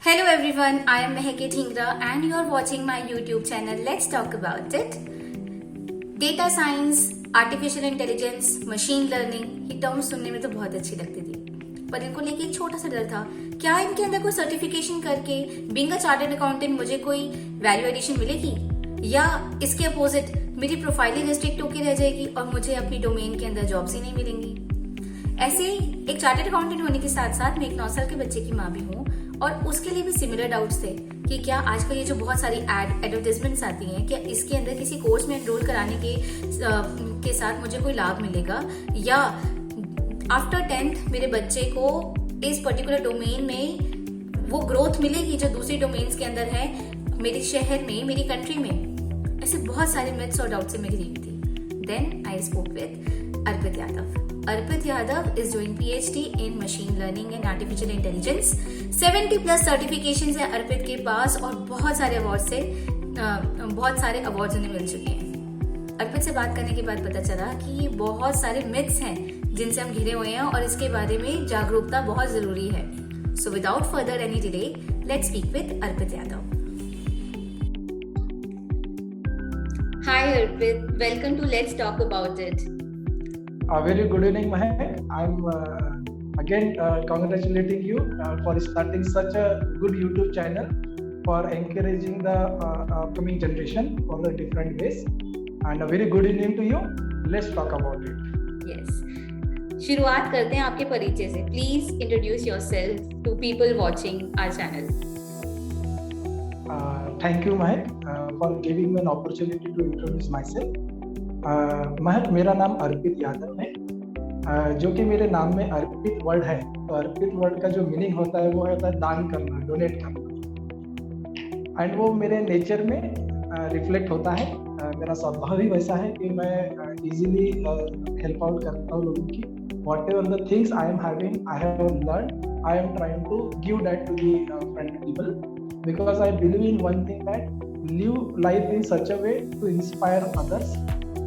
Hello everyone, I am Mehake Dhingra and you are watching my YouTube channel. Let's talk about it. Data science, artificial intelligence, machine learning, ये terms सुनने में तो बहुत अच्छी लगती थी, पर इनको लेके एक छोटा सा डर था। क्या इनके अंदर कोई सर्टिफिकेशन करके बीइंग अ चार्टर्ड अकाउंटेंट मुझे कोई वैल्यू एडिशन मिलेगी, या इसके अपोजिट मेरी प्रोफाइल ही रिस्ट्रिक्ट होकर रह जाएगी और मुझे अपनी डोमेन के अंदर जॉब्स ही नहीं मिलेंगी। ऐसे ही एक चार्टर्ड अकाउंटेंट होने के साथ साथ मैं एक 9 साल के बच्चे की माँ भी हूँ और उसके लिए भी सिमिलर डाउट्स थे कि क्या आजकल ये जो बहुत सारी एडवर्टाइजमेंट्स आती हैं, क्या इसके अंदर किसी कोर्स में एनरोल कराने के साथ मुझे कोई लाभ मिलेगा, या आफ्टर 10th मेरे बच्चे को इस पर्टिकुलर डोमेन में वो ग्रोथ मिलेगी जो दूसरी डोमेन्स के अंदर है, मेरे शहर में, मेरी कंट्री में। ऐसे बहुत सारे मिथ्स और डाउट्स से मैं घिरी हुई थी। Then I spoke with Arpit Yadav. Arpit Yadav is doing PhD in Machine Learning and Artificial Intelligence. 70+ certifications है अर्पित के पास और बहुत सारे अवार्ड्स उन्हें मिल चुके हैं। अर्पित से बात करने के बाद पता चला कि ये बहुत सारे मिथ्स हैं जिनसे हम घिरे हुए हैं और इसके बारे में जागरूकता बहुत जरूरी है। So without further any delay, let's speak with Arpit Yadav. Hi Arpit, welcome to let's talk about it. A very good evening, Mahek. I'm again congratulating you for starting such a good YouTube channel for encouraging the upcoming generation for the different ways. And a very good evening to you. Let's talk about it. Yes. शुरुआत करते हैं आपके परिचय से. Please introduce yourself to people watching our channel. Thank you, Mahek, for giving me an opportunity to introduce myself. महक, मेरा नाम अर्पित यादव है, जो कि मेरे नाम में अर्पित वर्ड है। तो अर्पित वर्ड का जो मीनिंग होता है वो होता है दान करना, डोनेट करना, एंड वो मेरे नेचर में रिफ्लेक्ट होता है। मेरा स्वभाव ही वैसा है कि मैं इजीली हेल्प आउट करता हूँ लोगों की। Whatever the things I am having, I have learn, I am trying to give that to the friend people, because I believe in one thing, that live life in such a way to inspire others,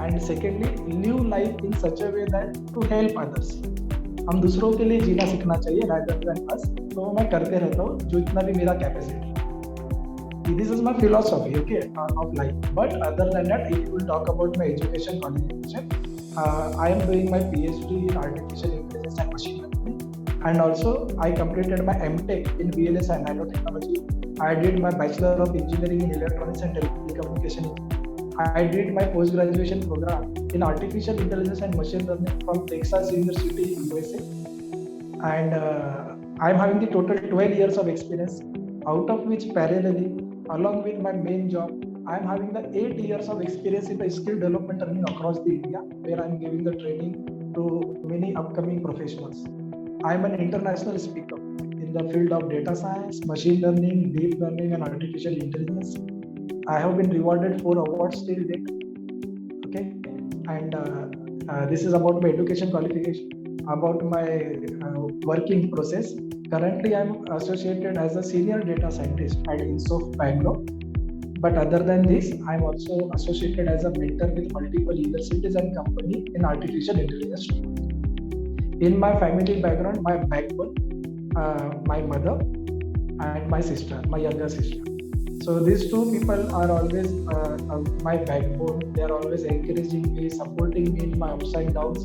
and secondly live life in such a way that to help others. हम दूसरों के लिए जीना सीखना चाहिए rather than us. तो मैं करते रहता हूँ जो इतना भी मेरा capacity. This is my philosophy, okay, of life. But other than that, if you will talk about my education qualification, I am doing my PhD in Artificial Intelligence and Machine Learning, and also I completed my MTech in VLSI Nanotechnology. I did my Bachelor of Engineering in Electronics and Telecommunication. I did my post-graduation program in Artificial Intelligence and Machine Learning from Texas University, USA. And I'm having the total 12 years of experience, out of which parallelly, along with my main job, I'm having the 8 years of experience in the skill development training across the India, where I'm giving the training to many upcoming professionals. I'm an international speaker in the field of data science, machine learning, deep learning, and artificial intelligence. I have been rewarded 4 awards till date. Okay, and this is about my education qualification. About my working process, currently I am associated as a senior data scientist at INSOF Bangalore. But other than this, I am also associated as a mentor with multiple universities and companies in artificial intelligence. In my family background, my backbone, my mother and my sister, my younger sister. So these two people are always my backbone. They are always encouraging me, supporting me in my ups and downs,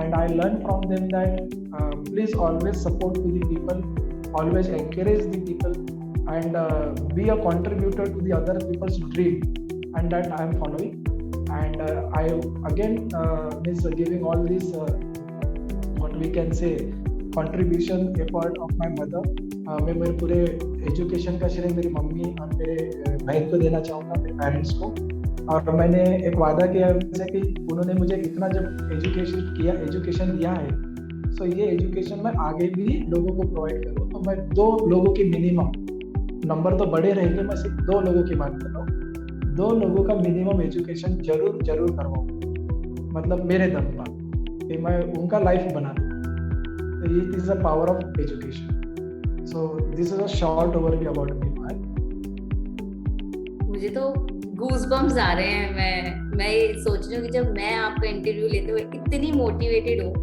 and I learn from them that please always support to the people, always encourage the people, and be a contributor to the other people's dream, and that I am following. And I again is giving all this what we can say contribution effort of my mother. मैं मेरे पूरे education का श्रेय मेरी mummy और मेरे बहन को देना चाहूँगा, मेरे पेरेंट्स को. और मैंने एक वादा किया है उनसे कि उन्होंने मुझे इतना जब एजुकेशन दिया है, तो ये एजुकेशन मैं आगे भी लोगों को प्रोवाइड करूँ. तो मैं 2 लोगों की मिनिमम, नंबर तो बड़े रहेंगे, मैं सिर्फ 2 लोगों की बात कर रहा हूँ, 2 लोगों का मिनिमम एजुकेशन जरूर करवाऊँ, मतलब मेरे दम पर, कि मैं उनका लाइफ बना दूँ. It is the power of education. So this is a short overview about me. मुझे तो गूज़बम्प्स आ रहे हैं। मैं ये सोच रही हूँ कि जब मैं आपका इंटरव्यू लेते हुए इतनी मोटिवेटेड हूँ,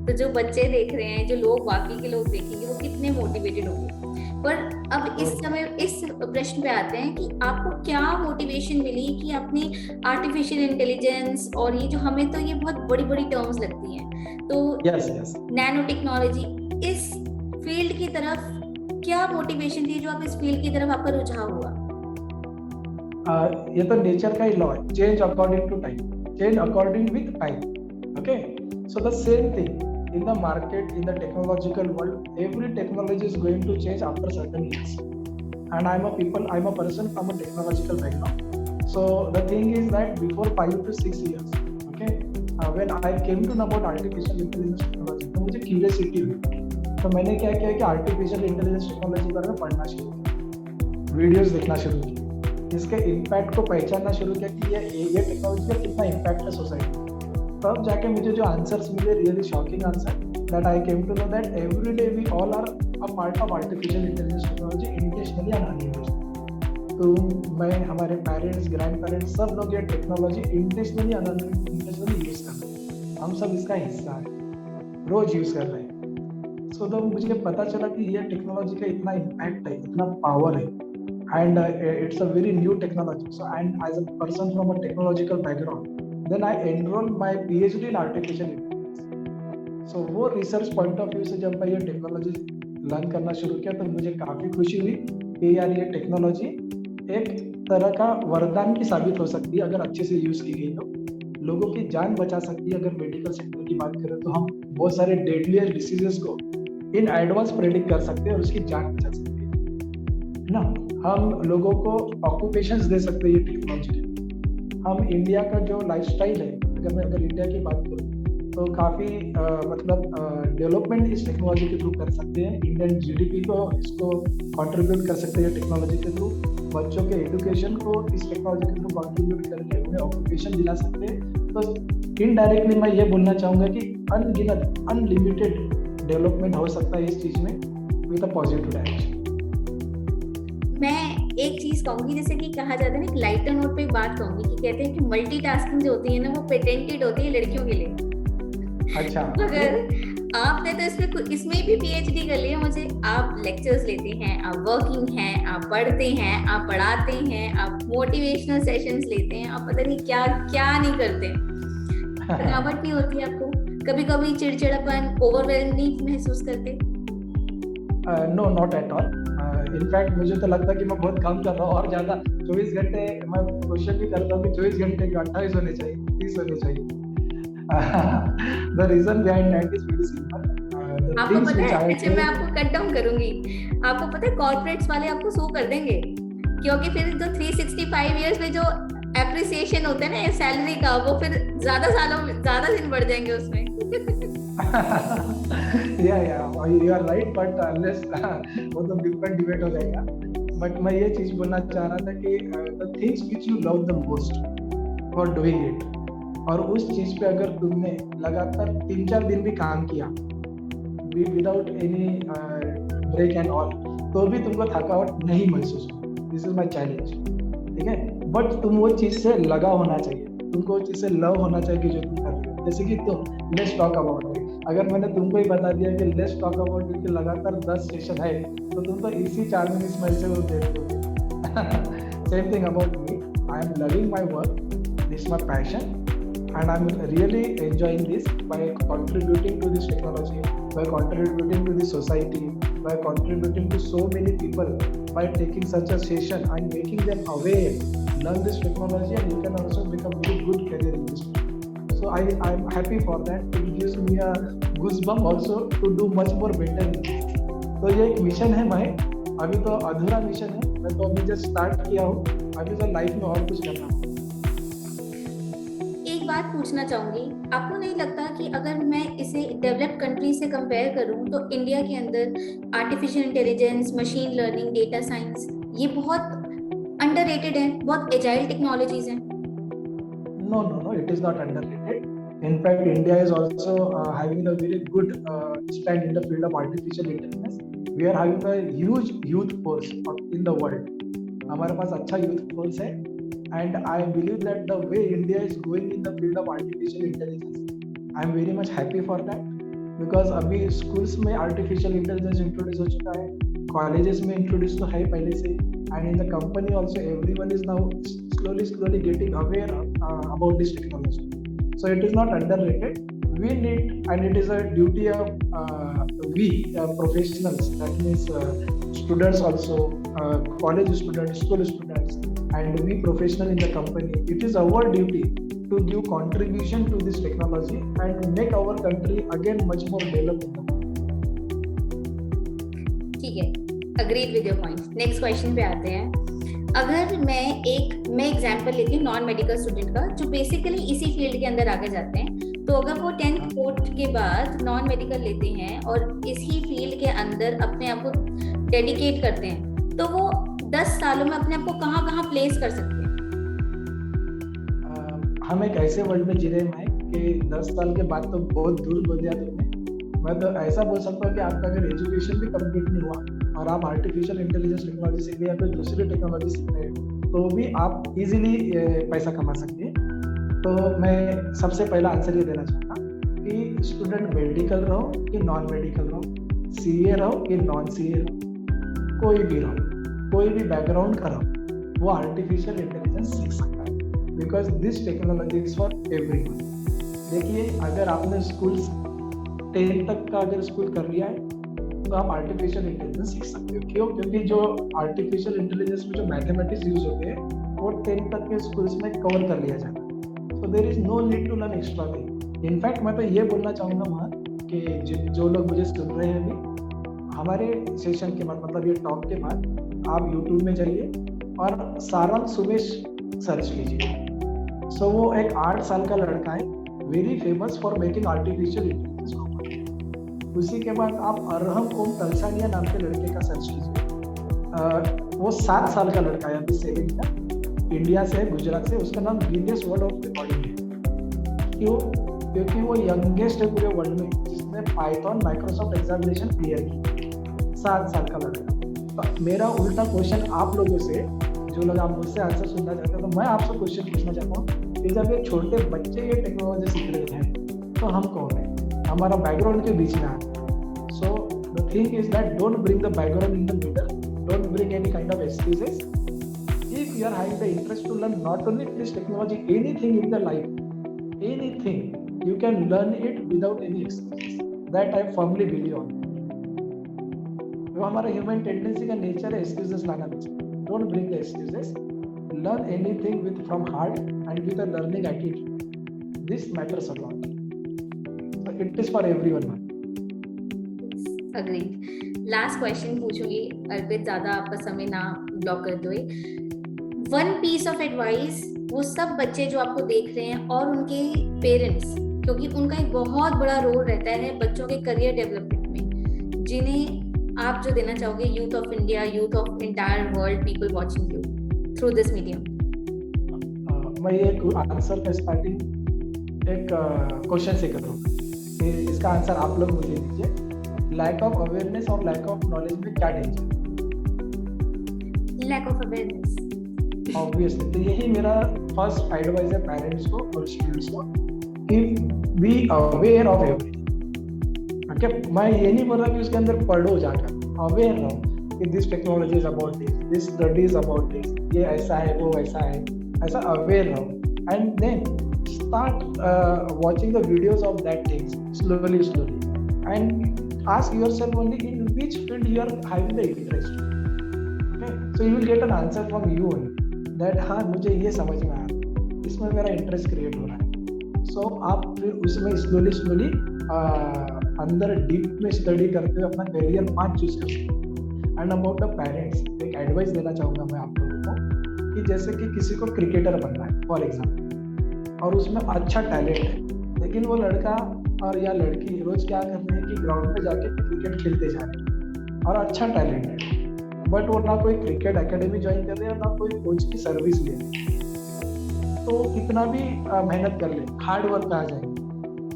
तो जो बच्चे देख रहे हैं, जो लोग बाकी के लोग देखेंगे, वो कितने मोटिवेटेड होंगे। पर अब इस समय इस प्रश्न पे आते हैं कि आपको क्या मोटिवेशन मिली कि अपनी आर्टिफिशियल इंटेलिजेंस, और ये जो हमें तो ये बहुत बड़ी बड़ी टर्म्स लगती हैं, तो यस यस नैनो टेक्नोलॉजी, इस फील्ड की तरफ क्या मोटिवेशन थी जो आप इस फील्ड की तरफ आपका रुझाव हुआ? ये तो नेचर का ही लॉ है, change according to time, change according with time. Okay, so the same thing in the market, in the technological world, every technology is going to change after certain years, and I'm a person from a technological background. So the thing is that before 5 to 6 years, okay, when I came to know about artificial intelligence technology, तो मुझे curiosity हुई, तो मैंने क्या किया कि artificial intelligence technology के बारे में पढ़ना शुरू किया, वीडियोस देखना शुरू किया, इसके इम्पैक्ट को पहचानना शुरू किया कि ये टेक्नोलॉजी का कितना इम्पैक्ट है सोसाइटी। तब जाके मुझे जो आंसर्स मिले, really shocking answer, that I came to know that every day we all are a part of artificial intelligence technology, intentionally and unintentionally. तो मैं, हमारे पेरेंट्स, ग्रैंड पेरेंट्स, सब लोग ये technology intentionally and unintentionally use कर रहे हैं, हम सब इसका हिस्सा है, रोज यूज कर रहे हैं। सो तो मुझे पता चला कि ये टेक्नोलॉजी का इतना इम्पैक्ट है, इतना पावर है, and it's a very new technology. So and as a person from a technological background, then I enrolled my PhD in artificial intelligence. So वो रिसर्च पॉइंट ऑफ व्यू से जब मैं ये टेक्नोलॉजी लर्न करना शुरू किया, तो मुझे काफ़ी खुशी हुई कि यार ये टेक्नोलॉजी एक तरह का वरदान की साबित हो सकती है अगर अच्छे से यूज़ की गई तो, लोगों की जान बचा सकती है। अगर मेडिकल सेक्टर की बात करें तो हम बहुत सारे डेडलीस्ट डिसीजेस को इन एडवांस प्रेडिक्ट कर सकते हैं और उसकी जान बचा सकते हैं ना। हम लोगों को ऑक्यूपेशंस दे सकते हैं ये टेक्नोलॉजी के। हम इंडिया का जो लाइफस्टाइल है, अगर इंडिया की बात करूँ तो काफ़ी मतलब डेवलपमेंट इस टेक्नोलॉजी के थ्रू कर सकते हैं। इंडियन जीडीपी को इसको कंट्रीब्यूट कर सकते हैं टेक्नोलॉजी के थ्रू, बच्चों के एजुकेशन को इस टेक्नोलॉजी के थ्रू कंट्रीब्यूट करके उन्हें ऑक्यूपेशन दिला सकते हैं। तो इनडायरेक्टली मैं ये बोलना चाहूँगा कि अनगिनत, अनलिमिटेड डेवलपमेंट हो सकता है इस चीज़ में विद अ पॉजिटिव डायरेक्शन। मैं एक चीज कहूंगी, जैसे कि कहा जाता है ना, एक लाइटर नोट पे बात कहूंगी कि कहते हैं कि मल्टीटास्किंग जो होती है ना, वो पेटेंटेड होती है लड़कियों के लिए। अच्छा, अगर आपने तो इसमें भी पीएचडी कर लिया, मुझे आप लेक्चर्स लेते हैं, आप वर्किंग हैं, आप पढ़ते हैं, आप पढ़ाते हैं, आप मोटिवेशनल सेशंस लेते हैं, आप पता नहीं क्या क्या नहीं करते, थकावट नहीं होती आपको? कभी कभी चिड़चिड़ापन, ओवरवेल्म नहीं महसूस करते? No, not at all. In fact मुझे तो लगता है कि मैं बहुत कम कर रहा हूँ, और ज़्यादा 24 घंटे मैं क्वेश्चन भी करता हूँ कि 24 घंटे के 28 होने चाहिए, 30 होने चाहिए। The reason behind that is very simple. आपको पता है, अच्छा मैं आपको कट डाउन करूंगी, आपको पता है कॉर्पोरेट्स वाले आपको सू कर देंगे, क्योंकि फिर जो 365 इयर्स में जो एप्रिसिएशन होता है ना सैलरी का, वो फिर ज्यादा दिन बढ़ जाएंगे उसमें। You are right, but unless वो तो डिफरेंट डिबेट हो जाएगा। बट मैं ये चीज बोलना चाह रहा था कि the things which you love the most for doing it, और उस चीज पे अगर तुमने लगातार 3-4 दिन भी काम किया without any break and all, तो भी तुमको थकावट नहीं महसूस होगी। दिस इज माय चैलेंज, ठीक है। बट तुम वो चीज से लगा होना चाहिए, तुमको वो चीज से लव होना चाहिए कि जो तुम कर रहे हो। जैसे कि तुम लेट्स टॉक अबाउट इट, अगर मैंने तुमको ही बता दिया कि लेट्स टॉक अबाउट इट कि लगातार 10 सेशन है, तो तुम तो इसी 4 मिनट में से वो देख दोगे। Same thing about me, I am loving my work, this is my passion, and I'm really enjoying this by contributing to this technology, by contributing to the society, by contributing to so many people, by taking such a session and making them aware, learn this technology, and you can also become very good career in this. So I'm happy for that. It gives me a goosebump also to do much more better in this. तो ये एक mission है भाई, अभी तो अधूरा mission है, मैं तो अभी जस्ट स्टार्ट किया हूँ, अभी तो लाइफ में और कुछ करना है। बात पूछना चाहूंगी, आपको नहीं लगता कि अगर मैं इसे डेवलप्ड कंट्री से कंपेयर करूं तो इंडिया के अंदर artificial intelligence, machine learning, data science ये बहुत अंडररेटेड है, बहुत एजाइल टेक्नोलॉजीज हैं? No, it is not underrated. In fact, India is also having a very good stand in the field of artificial intelligence. We are having a huge youth force in the world. हमारे पास अच्छा youth force है, and I believe that the way India is going in the field of artificial intelligence, I am very much happy for that, because अभी schools में artificial intelligence introduce हो चुका है, colleges में introduce तो है पहले से, and in the company also everyone is now slowly getting aware about this technology. So it is not underrated. We need, and it is a duty of we professionals, that means students also, college students, school students, and we professional in the company, it is our duty to give contribution to this technology and make our country again much more developed. ठीक है, agreed with your point. Next question पे आते हैं। अगर मैं example लेती हूँ non medical student का, जो बेसिकली इसी फील्ड के अंदर आगे जाते हैं, तो अगर वो 10th बोर्ड के बाद नॉन मेडिकल लेते हैं और इसी फील्ड के अंदर अपने आप को डेडिकेट करते हैं, तो वो 10 सालों में अपने आप को कहाँ प्लेस कर सकते हैं? हम एक ऐसे वर्ल्ड में जी रहे हैं कि 10 साल के बाद तो बहुत दूर हो गया तुमने। मैं तो ऐसा बोल सकता हूँ कि आपका अगर एजुकेशन भी कंप्लीट नहीं हुआ और आप आर्टिफिशियल इंटेलिजेंस टेक्नोलॉजी सीख रहे हैं या फिर दूसरी टेक्नोलॉजी सीख रहे हैं, तो भी आप इजीली पैसा कमा सकते हैं। तो मैं सबसे पहला आंसर ये देना चाहूँगा कि स्टूडेंट मेडिकल रहो कि नॉन मेडिकल रहो, सीए रहो कि नॉन सीए रहो, कोई भी रहो, कोई भी बैकग्राउंड का रहो, वो आर्टिफिशियल इंटेलिजेंस सीख सकता है, because this technology is for everyone. देखिए, अगर आपने स्कूल 10 तक का अगर स्कूल कर लिया है तो आप आर्टिफिशियल इंटेलिजेंस सीख सकते हो। क्यों? क्योंकि जो आर्टिफिशियल इंटेलिजेंस में जो मैथमेटिक्स यूज होते हैं वो 10 तक के स्कूल्स में कवर कर लिया जाता है। So there is no need to learn extra thing. In fact मैं तो ये बोलना चाहूँगा वहाँ कि जो लोग मुझे सुन रहे हैं अभी, हमारे सेशन के बाद, मतलब ये टॉक के बाद, आप यूट्यूब में जाइए और सारंग सुमेश सर्च कीजिए। सो वो एक 8 साल का लड़का है, very famous for making artificial intelligence. उसी के बाद आप अरहम ओम तलसानिया नाम के लड़के का सर्च कीजिए। वो 7 साल का लड़का है, अभी 7 का, इंडिया से है, गुजरात से। उसका नाम गिनीज वर्ल्ड ऑफ रिकॉर्डिंग है। क्यों? क्योंकि वो यंगेस्ट है पूरे वर्ल्ड में जिसने पाइथन माइक्रोसॉफ्ट एग्जामिनेशन क्लियर की। 7 साल का लड़का। तो मेरा उल्टा क्वेश्चन आप लोगों से, जो लोग आप मुझसे आंसर सुनना चाहते हैं, तो मैं आपसे क्वेश्चन पूछना चाहता हूँ कि जब ये छोटे बच्चे ये टेक्नोलॉजी सीख रहे हैं तो हम कौन है? हमारा बैकग्राउंड के बीच में आता है। So the thing is that don't bring the background in the middle, don't bring any kind of excuses. If you are having the interest to learn not only this technology, anything in the life, anything, you can learn it without any excuses. That I firmly believe on. जो हमारा human tendency का nature है excuses लाना पीछे। Don't bring the excuses. Learn anything with from heart and with a learning attitude. This matters a lot. So it is for everyone. Agreed. Last question पूछूंगी अर्पित, ज्यादा आपका समय ना ब्लॉक करते हुए। वन पीस ऑफ एडवाइस वो सब बच्चे जो आपको देख रहे हैं और उनके पेरेंट्स, क्योंकि उनका एक बहुत बड़ा रोल रहता है बच्चों के करियर डेवलपमेंट में, जिन्हें आप जो देना चाहोगे youth of India, youth of entire world, people watching you through this medium? मैं ये आंसर का स्टार्टिंग एक क्वेश्चन से करूँगा। इसका आंसर आप लोग मुझे दीजिए। लैक ऑफ अवेयरनेस और लैक ऑफ नॉलेज में क्या danger? Lack of awareness. Obviously, तो यही मेरा फर्स्ट एडवाइस है पेरेंट्स को और स्टूडेंट्स को कि be aware of everything. Okay, मैं ये नहीं बोल रहा कि उसके अंदर पढ़ो जाकर, अवेयर रहो कि this technology is about this study is about this, ये ऐसा है वो वैसा है, ऐसा अवेयर रहो। And then start watching the videos of that things slowly and ask yourself only in which field you are having the interest. Okay, so you will get an answer from you only that हाँ मुझे ये समझ में आ रहा है, इसमें मेरा interest create हो रहा है। सो आप फिर उसमें स्लोली अंदर डीप में स्टडी करते हुए अपना करियर पाथ चूज कर सकते हैं। एंड अबाउट द पेरेंट्स, एक एडवाइस देना चाहूँगा मैं आप लोगों को कि जैसे कि किसी को क्रिकेटर बनना है फॉर एग्जाम्पल, और उसमें अच्छा टैलेंट है, लेकिन वो लड़का और या लड़की रोज क्या कर रहे हैं कि ग्राउंड पे जाके क्रिकेट खेलते जा रहे हैं और अच्छा टैलेंट है, बट वो ना कोई क्रिकेट एकेडमी ज्वाइन कर रहे हैं ना कोई कोच की सर्विस ले रहे हैं। तो कितना भी मेहनत कर ले, हार्ड वर्क आ जाए,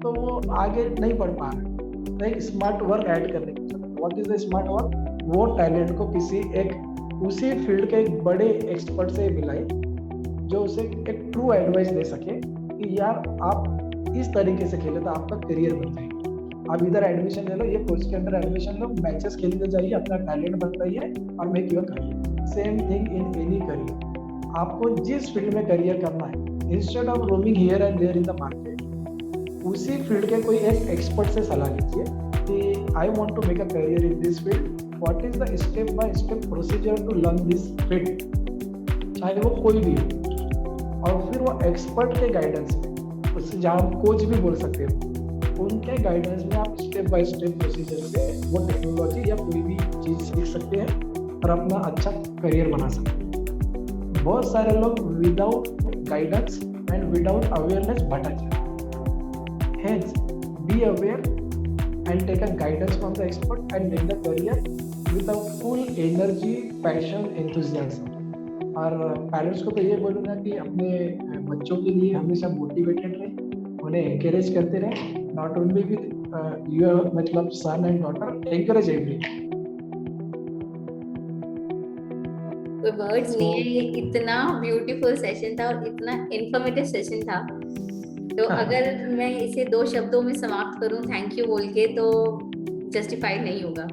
तो वो आगे नहीं बढ़ पा रहे। एक स्मार्ट वर्क ऐड करने की जरूरत। What is the smart work? वो टैलेंट को किसी एक उसी फील्ड के एक बड़े एक्सपर्ट से मिलाए जो उसे एक ट्रू एडवाइस दे सके कि यार आप इस तरीके से खेले तो आपका करियर बन जाएगा। आप इधर एडमिशन ले लो, ये कोर्स के अंदर एडमिशन लो, मैचेस खेलते जाइए, अपना टैलेंट बताइए और make your career. Same thing in any career. आपको जिस फील्ड में करियर करना है, instead of roaming here and there in the market, उसी फील्ड के कोई एक एक्सपर्ट से सलाह लीजिए कि I want to make a career in this field, what is the step by step procedure to learn this field, चाहे वो कोई भी हो। और फिर वो एक्सपर्ट के गाइडेंस में, उससे जहाँ कोच भी बोल सकते हो, उनके गाइडेंस में आप स्टेप बाय स्टेप प्रोसीजर से वो टेक्नोलॉजी या कोई भी चीज़ सीख सकते हैं और अपना अच्छा करियर बना सकते हैं। बहुत सारे लोग without guidance and without awareness भटक जाते हैं। Hence be aware and take a guidance from the expert and make the career with a full energy, passion, enthusiasm. और पेरेंट्स को तो ये बोलूँगा कि अपने बच्चों के लिए हमेशा मोटिवेटेड रहे, उन्हें एनकरेज करते रहे, नॉट ओनली विद योर मतलब सन एंड डॉटर, एनकरेज एवरी। कोई वर्ड्स नहीं है, ये इतना ब्यूटीफुल सेशन था और इतना इंफॉर्मेटिव सेशन था। तो अगर मैं इसे 2 शब्दों में समाप्त करूं थैंक यू बोल के, तो जस्टिफाइड नहीं होगा।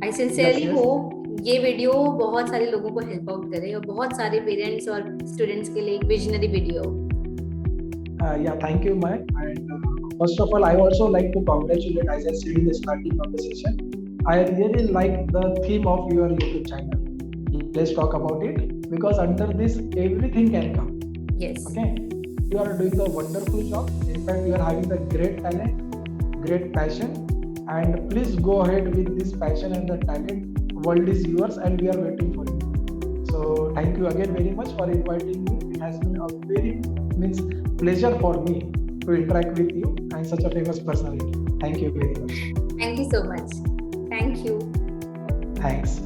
आई सिंसियरली होप ये वीडियो बहुत सारे लोगों को हेल्प आउट करे और बहुत सारे पेरेंट्स और स्टूडेंट्स के लिए एक visionary video. Yeah, thank you, Mike. And first of all, I also like to congratulate, as I said in the starting of the session, I really like the theme of your YouTube channel. Let's talk about it, because under this everything can come. Yes. Okay, you are doing a wonderful job. In fact, you are having the great talent, great passion, and please go ahead with this passion and the talent. World is yours, and we are waiting for you. So thank you again very much for inviting me. It has been a very pleasure for me to interact with you and such a famous personality. Thank you very much. Thank you so much. Thank you. Thanks.